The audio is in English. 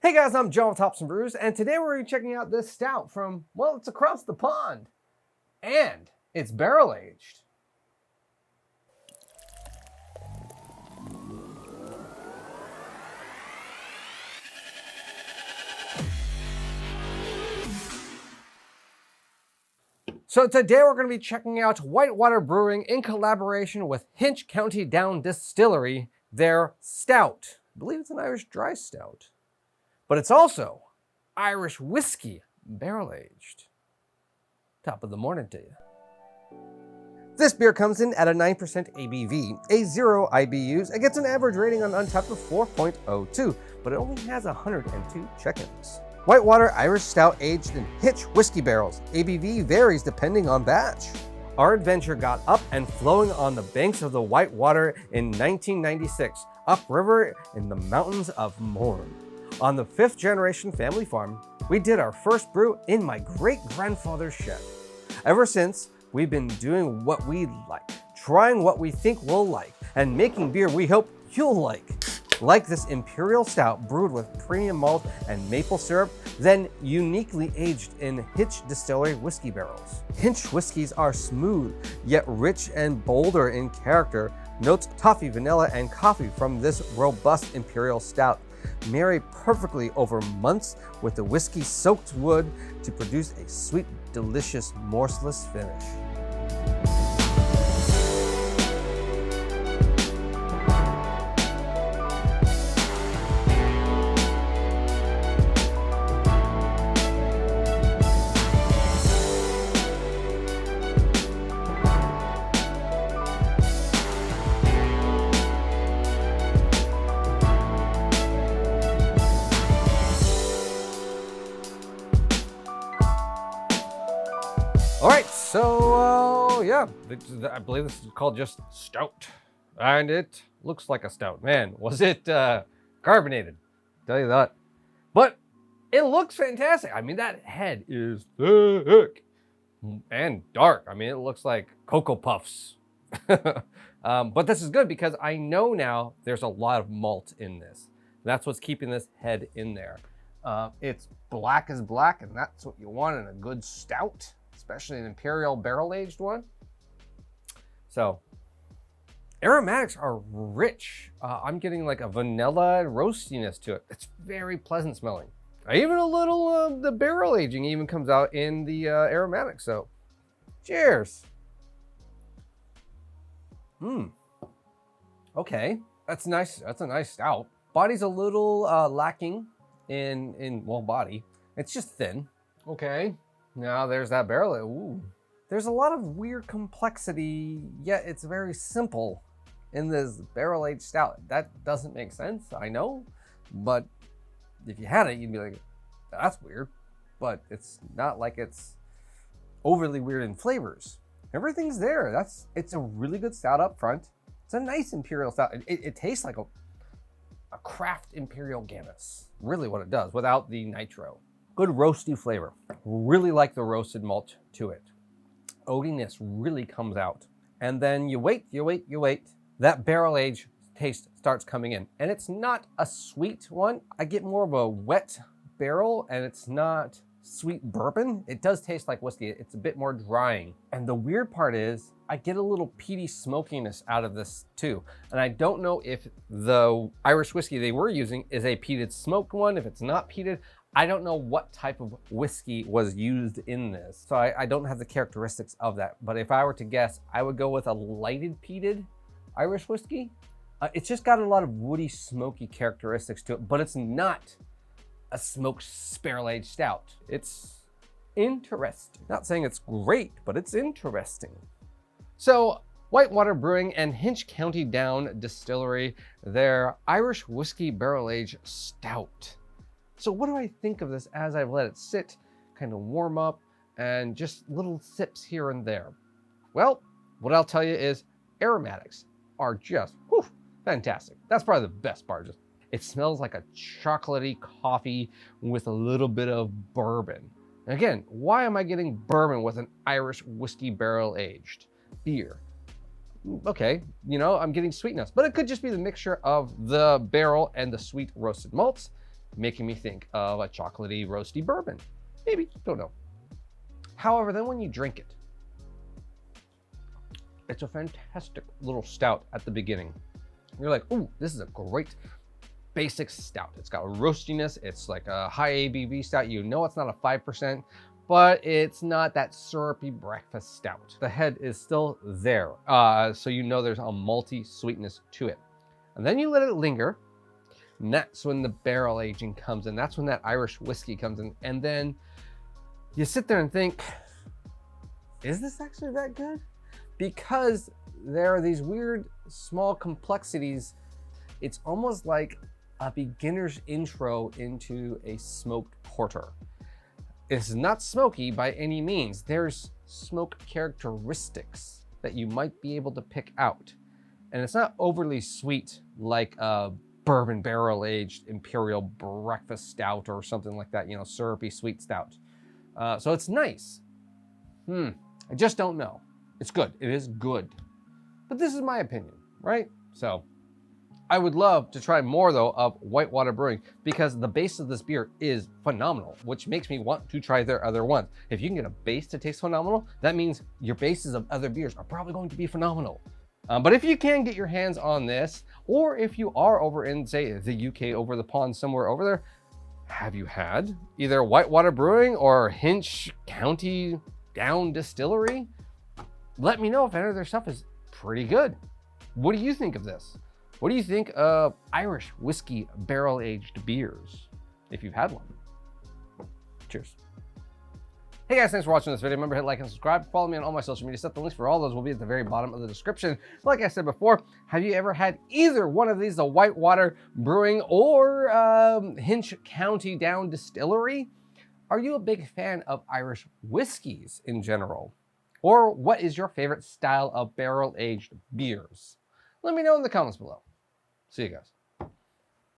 Hey guys, I'm John with Hops and Brews, and today we're going to be checking out this stout from, well, it's across the pond. And it's barrel aged. So today we're going to be checking out Whitewater Brewing in collaboration with Hinch County Distillery, their stout. I believe it's an Irish dry stout. But it's also Irish whiskey, barrel-aged. Top of the morning to you. This beer comes in at a 9% ABV, a 0 IBUs, and gets an average rating on Untappd of 4.02, but it only has 102 check-ins. Whitewater Irish Stout aged in Hinch whiskey barrels. ABV varies depending on batch. Our adventure got up and flowing on the banks of the Whitewater in 1996, upriver in the mountains of Mourne. On the 5th generation family farm, we did our first brew in my great-grandfather's shed. Ever since, we've been doing what we like, trying what we think we'll like, and making beer we hope you'll like. Like this imperial stout brewed with premium malt and maple syrup, then uniquely aged in Hinch Distillery whiskey barrels. Hinch whiskeys are smooth, yet rich and bolder in character. Notes toffee, vanilla, and coffee from this robust imperial stout marry perfectly over months with the whiskey-soaked wood to produce a sweet, delicious, morseless finish. All right, so yeah, I believe this is called just stout, and it looks like a stout. Man, was it carbonated? Tell you that. But it looks fantastic. I mean, that head is thick and dark. I mean, it looks like Cocoa Puffs. But this is good because I know now there's a lot of malt in this. That's what's keeping this head in there. It's black as black, and that's what you want in a good stout, especially an imperial barrel-aged one. So, aromatics are rich. I'm getting like a vanilla roastiness to it. It's very pleasant smelling. Even a little, the barrel aging even comes out in the aromatics. So, cheers. Okay, that's nice. That's a nice stout. Body's a little lacking in well, body. It's just thin. Okay. Now there's that barrel. Ooh. There's a lot of weird complexity, yet it's very simple in this barrel-aged stout. That doesn't make sense, I know, but if you had it, you'd be like, that's weird. But it's not like it's overly weird in flavors. Everything's there. It's a really good stout up front. It's a nice imperial stout. It tastes like a craft imperial Guinness. Really what it does, without the nitro. Good roasty flavor. Really like the roasted malt to it. Oatiness really comes out. And then you wait. That barrel age taste starts coming in. And it's not a sweet one. I get more of a wet barrel, and it's not sweet bourbon. It does taste like whiskey. It's a bit more drying. And the weird part is I get a little peaty smokiness out of this too. And I don't know if the Irish whiskey they were using is a peated smoked one. If it's not peated, I don't know what type of whiskey was used in this. So I don't have the characteristics of that. But if I were to guess, I would go with a lighted peated Irish whiskey. It's just got a lot of woody, smoky characteristics to it, but it's not a smoked barrel-aged stout. It's interesting. Not saying it's great, but it's interesting. So Whitewater Brewing and Hinch County Distillery, their Irish whiskey barrel-aged stout. So what do I think of this as I've let it sit, kind of warm up, and just little sips here and there? Well, what I'll tell you is aromatics are just fantastic. That's probably the best part. Just it smells like a chocolatey coffee with a little bit of bourbon. And again, why am I getting bourbon with an Irish whiskey barrel aged beer? Okay, I'm getting sweetness, but it could just be the mixture of the barrel and the sweet roasted malts. making me think of a chocolatey, roasty bourbon. Maybe, don't know. However, then when you drink it, it's a fantastic little stout at the beginning. You're like, ooh, this is a great basic stout. It's got roastiness. It's like a high ABV stout. You know it's not a 5%, but it's not that syrupy breakfast stout. The head is still there, so you know there's a malty sweetness to it. And then you let it linger, and that's when the barrel aging comes in. That's when that Irish whiskey comes in. And then you sit there and think, is this actually that good? Because there are these weird small complexities. It's almost like a beginner's intro into a smoked porter. It's not smoky by any means. There's smoke characteristics that you might be able to pick out. And it's not overly sweet like a bourbon barrel-aged imperial breakfast stout or something like that, you know, syrupy sweet stout. So it's nice. I just don't know. It's good. It is good. But this is my opinion, right? So I would love to try more, though, of Whitewater Brewing, because the base of this beer is phenomenal, which makes me want to try their other ones. If you can get a base to taste phenomenal, that means your bases of other beers are probably going to be phenomenal. But if you can get your hands on this, or if you are over in, say, the UK, over the pond, somewhere over there, have you had either Whitewater Brewing or Hinch County Down Distillery? Let me know if any of their stuff is pretty good. What do you think of this? What do you think of Irish whiskey barrel-aged beers, if you've had one? Cheers. Hey guys, thanks for watching this video. Remember, hit like and subscribe. Follow me on all my social media stuff. The links for all those will be at the very bottom of the description. Like I said before, have you ever had either one of these, the Whitewater Brewing or Hinch County Down Distillery? Are you a big fan of Irish whiskeys in general? Or what is your favorite style of barrel-aged beers? Let me know in the comments below. See you guys.